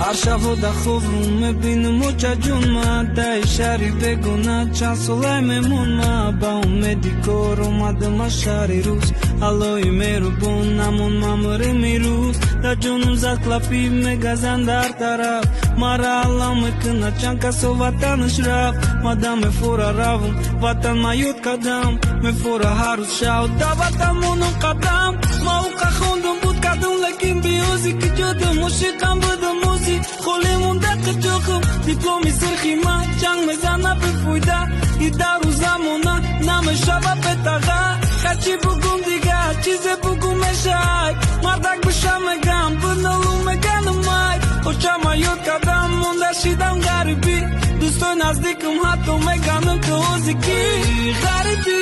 ҳаршабо дар хобум мебинам очаҷонма даи шаҳри бегона чанд солай мемонма ба умеди кор омадам аз шаҳри рӯз аллои меҳрубон намон мамрем ирӯз дар ҷонам зад клапи мегазанд дар тараф мара алам мекунад чанд касо ватанаш рафт мадам мефора равм ватан ма ёд кардам мефора ҳар рӯз шав да ватан монам қадам ма уқа хондам буд кардам лекин биёзи ки ҷодам мушиқам будам мӯзи холӣ монда қиҷоқам дипломи сирхи ман ҷанг мезана бифоида и дару замона намешава бетаға ҳачи бугум дига чизе бугум мешай мардак биша мегам биналу меганамай очама ёд кардам монда шидам гарибӣ дӯстои наздикам ҳатто меганам ту ҳозики ғарибӣ